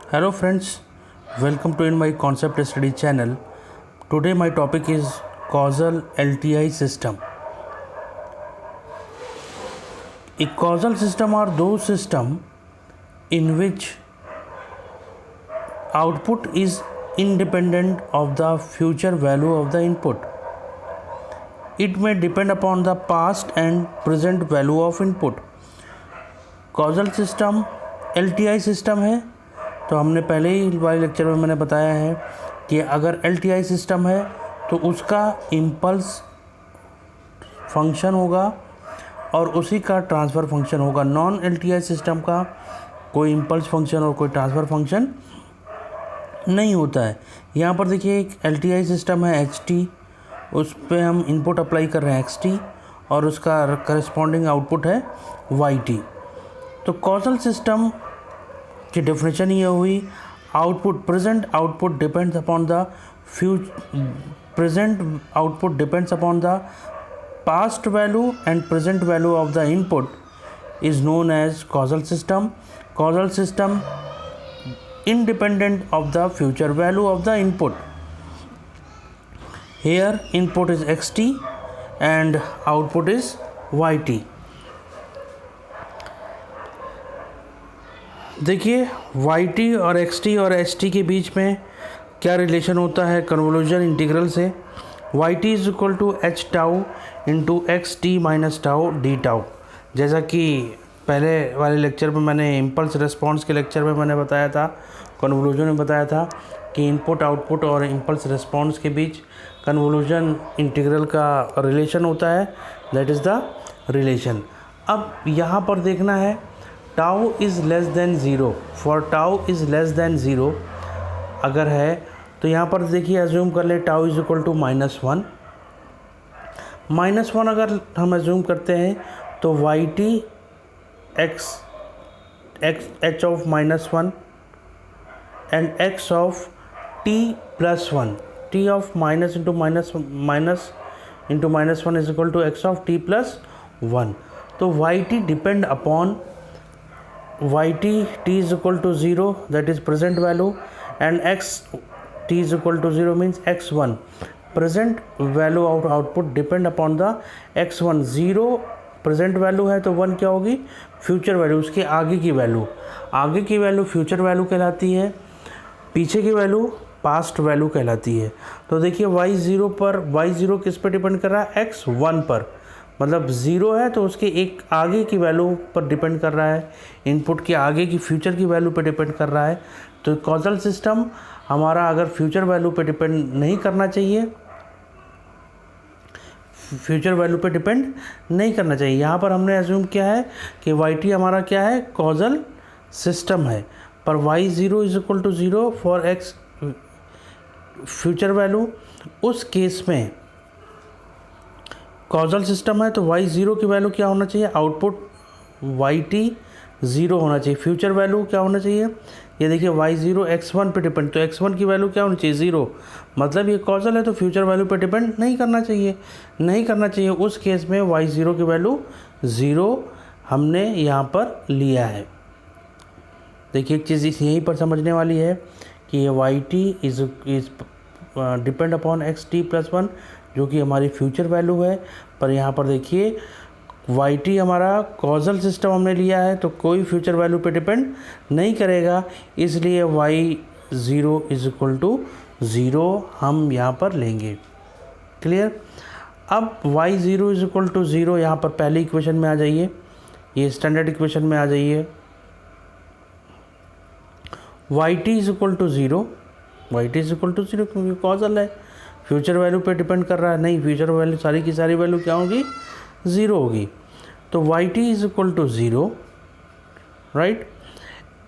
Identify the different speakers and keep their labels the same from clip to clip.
Speaker 1: Hello friends, welcome to in my concept study channel. Today my topic is causal LTI system. A causal system are those system in which output is independent of the future value of the input. It may depend upon the past and present value of input. causal system LTI system है, तो हमने पहले ही वाले lecture में मैंने बताया है कि अगर LTI सिस्टम है तो उसका इम्पल्स फंक्शन होगा और उसी का ट्रांसफ़र फंक्शन होगा। नॉन LTI सिस्टम का कोई इम्पल्स फंक्शन और कोई ट्रांसफ़र फंक्शन नहीं होता है। यहाँ पर देखिए एक LTI सिस्टम है HT, उस पर हम इनपुट अप्लाई कर रहे हैं XT और उसका करस्पॉन्डिंग आउटपुट है YT। तो कॉजल सिस्टम की डेफिनेशन ये हुई, output present output depends upon the present output depends upon the past value and present value of the input is known as causal system. Causal system independent of the future value of the input. Here input is xt and output is yt. देखिए yt और xt और ht के बीच में क्या relation होता है convolution integral से। yt is equal to h tau into x t minus tau d tau. जैसा कि पहले वाले लेक्चर में मैंने इम्पल्स रिस्पॉन्स के लेक्चर में मैंने बताया था, कन्वोल्यूशन में बताया था कि इनपुट आउटपुट और इम्पल्स रिस्पॉन्स के बीच कन्वोल्यूशन इंटीग्रल का रिलेशन होता है, दैट इज़ द रिलेशन। अब यहाँ पर देखना है tau is less than zero, for tau is less than zero अगर है तो यहाँ पर देखिए एज्यूम कर ले टाउ इज़ इक्वल टू -1। -1 अगर हम एज्यूम करते हैं तो yt x h of -1 and x of t plus 1, t of minus into minus into -1 is equal to x of t plus 1। तो yt depend upon yt t is equal to 0, that is present value, and x t is equal to 0 means x1 present value of output depend upon the x1। 0 present value है तो 1 क्या होगी, future value, उसके आगे की value. आगे की value future value कहलाती है, पीछे की वैल्यू पास्ट वैल्यू कहलाती है। तो देखिए y0 पर, y0 किस पर डिपेंड कर रहा है, x1 पर, मतलब 0 है तो उसके एक आगे की वैल्यू पर डिपेंड कर रहा है, इनपुट के आगे की फ्यूचर की वैल्यू पर डिपेंड कर रहा है। तो कॉजल सिस्टम हमारा अगर फ्यूचर वैल्यू पर डिपेंड नहीं करना चाहिए, फ्यूचर वैल्यू पे डिपेंड नहीं करना चाहिए। यहाँ पर हमने एज्यूम किया है कि yt हमारा क्या है, कॉजल सिस्टम है, पर y0 is equal to 0 for x future value. उस केस में कॉजल सिस्टम है तो y0 की वैल्यू क्या होना चाहिए, आउटपुट yt 0 होना चाहिए, फ्यूचर वैल्यू क्या होना चाहिए, ये देखिए y0 x1 पे डिपेंड, तो x1 की वैल्यू क्या होनी चाहिए, 0, मतलब ये कॉजल है तो फ्यूचर वैल्यू पे डिपेंड नहीं करना चाहिए। उस केस में y0 की वैल्यू 0 हमने यहाँ पर लिया है। देखिए एक चीज़ यहीं पर समझने वाली है कि ये yt is depend upon xt plus 1 जो कि हमारी फ्यूचर वैल्यू है, पर यहाँ पर देखिए yt हमारा कॉजल सिस्टम हमने लिया है तो कोई फ्यूचर वैल्यू पे डिपेंड नहीं करेगा, इसलिए y0 इज इक्वल टू 0 हम यहाँ पर लेंगे। क्लियर। अब y0 इज इक्वल टू 0 यहाँ पर पहले इक्वेशन में आ जाइए, ये स्टैंडर्ड इक्वेशन में आ जाइए। yt is equal to 0, yt is equal to 0 क्योंकि कॉजल है, फ्यूचर वैल्यू पे डिपेंड कर रहा है नहीं, फ्यूचर वैल्यू सारी की सारी वैल्यू क्या होगी, 0 होगी। तो yt is equal to 0, right.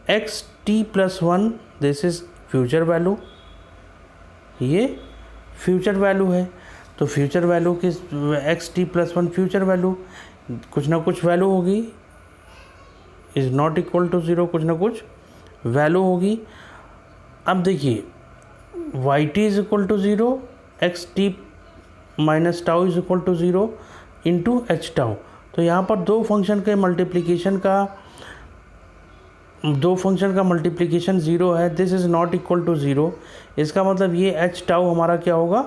Speaker 1: xt plus 1 this is future value, ये फ्यूचर वैल्यू है, तो फ्यूचर वैल्यू की xt प्लस 1 फ्यूचर वैल्यू, कुछ ना कुछ वैल्यू होगी, इज़ नॉट इक्वल टू 0, कुछ ना कुछ वैल्यू होगी। अब देखिए yt is equal to 0, xt minus tau is equal to 0 into h tau. तो यहाँ पर दो फंक्शन के मल्टीप्लिकेशन का दो फंक्शन का मल्टीप्लिकेशन ज़ीरो है, this is not equal to zero, इसका मतलब ये एच टाउ हमारा क्या होगा,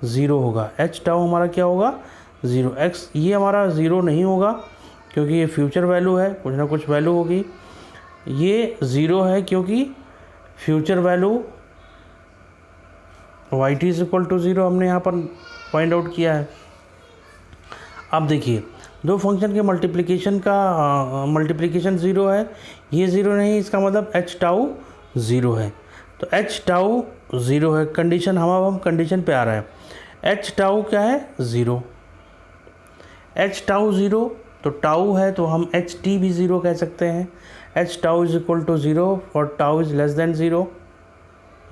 Speaker 1: ज़ीरो होगा। एच टाउ हमारा क्या होगा, ज़ीरो। एक्स ये हमारा ज़ीरो नहीं होगा क्योंकि ये फ्यूचर वैल्यू है, कुछ ना कुछ वैल्यू होगी। ये ज़ीरो है क्योंकि future value y t is equal to zero हमने यहाँ पर फाइंड आउट किया है। अब देखिए दो फंक्शन के मल्टीप्लिकेशन का मल्टीप्लिकेशन ज़ीरो है, ये ज़ीरो नहीं, इसका मतलब एच टाउ ज़ीरो है। तो एच टाउ ज़ीरो है, कंडीशन हम कंडीशन पे आ रहा है। एच टाउ क्या है, ज़ीरो। एच टाउ ज़ीरो, तो टाउ है तो हम एच टी भी ज़ीरो कह सकते हैं। H tau is equal to zero और tau is less than zero.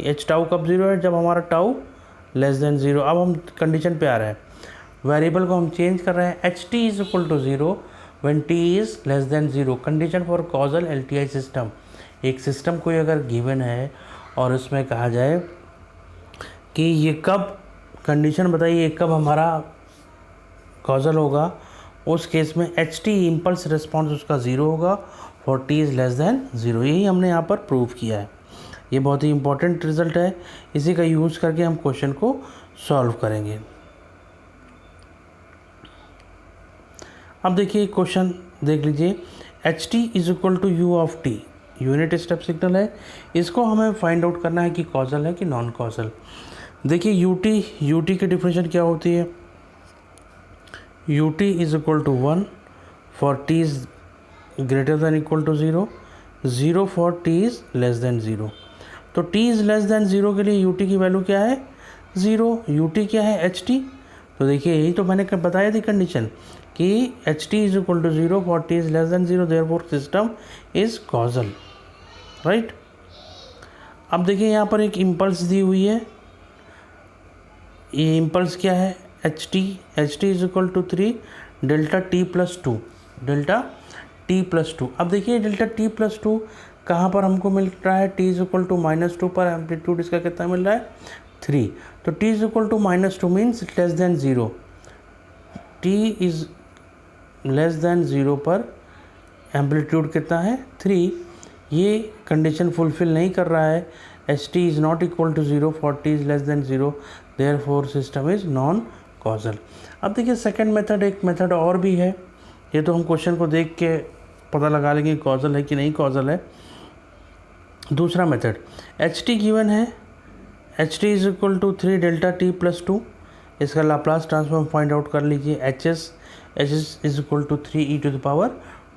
Speaker 1: H tau कब ज़ीरो है, जब हमारा टाउ लेस देन ज़ीरो। अब हम कंडीशन पे आ रहे हैं, वेरिएबल को हम चेंज कर रहे हैं। H t is equal to zero when t is less than zero. Condition for causal L T I system. एक सिस्टम कोई अगर गिवन है और उसमें कहा जाए कि ये कब, कंडीशन बताइए कब हमारा कॉजल होगा, उस केस में एच टी इम्पल्स रिस्पॉन्स उसका ज़ीरो होगा for T is less than zero. यही हमने यहाँ पर प्रूव किया है। ये बहुत ही इंपॉर्टेंट रिजल्ट है, इसी का यूज़ करके हम क्वेश्चन को सॉल्व करेंगे। अब देखिए क्वेश्चन देख लीजिए, h t is equal to u of t, unit step signal है, इसको हमें फाइंड आउट करना है कि कॉजल है कि नॉन कॉजल। देखिए यू टी की डिफिनेशन क्या होती है, U T is equal to one for T is greater than equal to zero, zero for T is less than zero. तो T is less than zero के लिए you T की value क्या है, ज़ीरो। यू टी क्या है, h T. तो देखिए यही तो मैंने बताया थी कंडीशन कि h t is equal to zero for T is less than zero, therefore system is causal, right. अब देखिए यहाँ पर एक इम्पल्स दी हुई है, ये इम्पल्स क्या है, h t is equal to three delta t plus two, delta t plus two. अब देखिए डेल्टा टी प्लस टू कहाँ पर हमको मिल रहा है, t is equal to minus two पर एम्पलीट्यूड इसका कितना मिल रहा है, थ्री। तो t is equal to minus two means less than zero, t is less than zero पर एम्पलीट्यूड कितना है, थ्री। ये कंडीशन फुलफिल नहीं कर रहा है, h t is not equal to zero for T is less than zero, therefore system is non causal. अब देखिए सेकंड मेथड, एक मेथड और भी है, ये तो हम क्वेश्चन को देख के पता लगा लेंगे कॉजल है कि नहीं कॉजल है। दूसरा मेथड, एच टी गिवन है, h t is equal to three delta t plus two, इसका लाप्लास ट्रांसफॉर्म फाइंड आउट कर लीजिए। H s is equal to three e to the power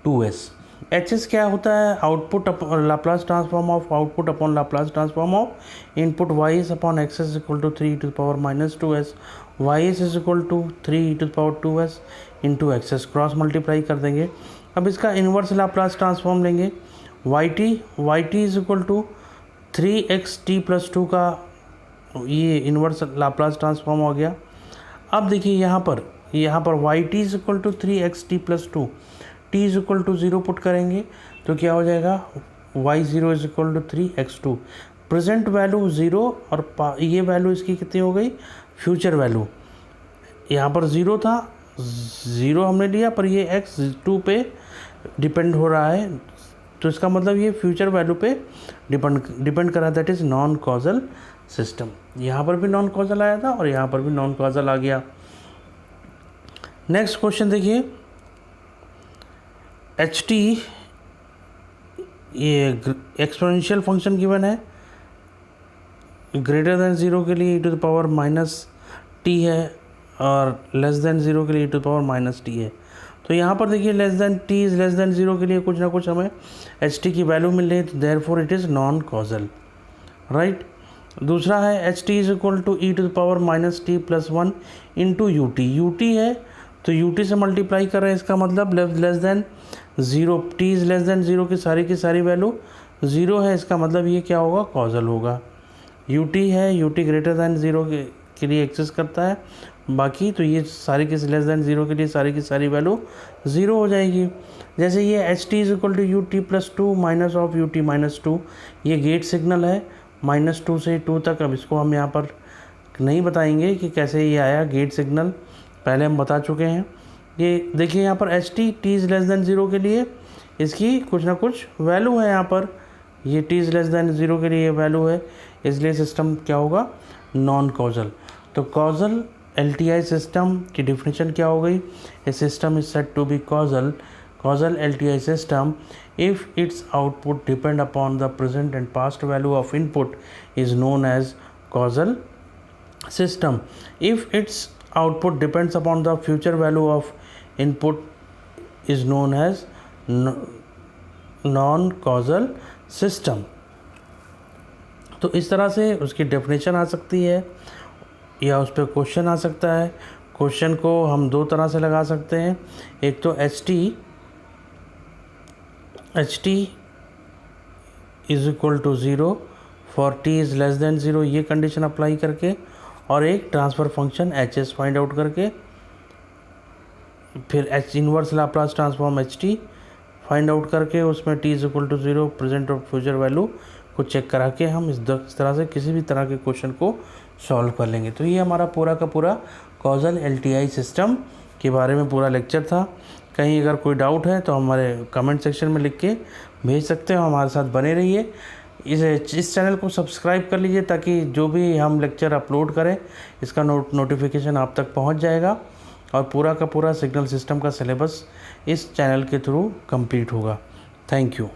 Speaker 1: two s. H s क्या होता है, output Laplace transform of output upon Laplace transform of input y s upon x s equal to three e to the power minus two s, y S is equal to three e to the power two s into x s, cross multiply कर देंगे। अब इसका inverse Laplace transform लेंगे, y t is equal to three x t plus two का ये inverse Laplace transform हो गया। अब देखिए यहाँ पर y t is equal to three x t plus two, t is equal to zero put करेंगे तो क्या हो जाएगा, y zero is equal to three x two. Present value zero और ये वैल्यू इसकी कितनी हो गई, फ्यूचर वैल्यू। यहाँ पर ज़ीरो था, ज़ीरो हमने लिया पर ये एक्स टू पे डिपेंड हो रहा है, तो इसका मतलब ये फ्यूचर वैल्यू पे डिपेंड कर रहा है, that is non causal system. यहाँ पर भी नॉन कॉजल आया था और यहाँ पर भी नॉन कॉजल आ गया। नेक्स्ट क्वेश्चन देखिए, एच टी ये एक्सपोनेंशियल फंक्शन गिवन है, ग्रेटर देन ज़ीरो के लिए E to the power minus T है और लेस देन ज़ीरो के लिए E to the power minus T है। तो यहाँ पर देखिए less than T is less than zero के लिए कुछ ना कुछ हमें एच टी की वैल्यू मिल रही है, तो therefore it is non causal, right. दूसरा है h t is equal to e to the power minus t plus one into u t है तो यू टी से मल्टीप्लाई कर रहे हैं, इसका मतलब less than zero, t is less than zero की सारी वैल्यू ज़ीरो है, इसका मतलब ये क्या होगा, कॉजल होगा। यू टी है, U T greater than zero के लिए एक्सेस करता है, बाकी तो ये सारी की लेस देन ज़ीरो के लिए सारी की सारी वैल्यू ज़ीरो हो जाएगी। जैसे ये h t is equal to u t plus two minus of u t minus two, ये गेट सिग्नल है माइनस टू से टू तक। अब इसको हम यहाँ पर नहीं बताएंगे कि कैसे ये आया गेट सिग्नल, पहले हम बता चुके हैं। ये देखिए यहाँ पर H t is less than zero के लिए इसकी कुछ ना कुछ वैल्यू है यहाँ पर, ये t इज़ लेस दैन 0 के लिए वैल्यू है, इसलिए सिस्टम क्या होगा, नॉन कॉजल। तो कॉजल LTI सिस्टम की डिफिनेशन क्या हो गई, a system is said to be causal, causal LTI system if its output depend upon the present and past value of input is known as causal system. If its output depends upon the future value of input is known as non-causal system. तो इस तरह से उसकी definition आ सकती है या उस पर क्वेश्चन आ सकता है। क्वेश्चन को हम दो तरह से लगा सकते हैं, एक तो h t is equal to 0 for T is less than 0, ये कंडीशन अप्लाई करके, और एक transfer function h s find out करके, फिर h inverse Laplace transform h t find out करके उसमें t is equal to 0 present और future value को चेक करा के हम इस तरह से किसी भी तरह के क्वेश्चन को सॉल्व कर लेंगे। तो ये हमारा पूरा का पूरा कॉजल LTI सिस्टम के बारे में पूरा लेक्चर था। कहीं अगर कोई डाउट है तो हमारे कमेंट सेक्शन में लिख के भेज सकते हो, हमारे साथ बने रहिए। इस चैनल को सब्सक्राइब कर लीजिए ताकि जो भी हम लेक्चर अपलोड करें इसका नोटिफिकेशन आप तक पहुंच जाएगा, और पूरा का पूरा सिग्नल सिस्टम का सिलेबस इस चैनल के थ्रू कंप्लीट होगा। Thank you.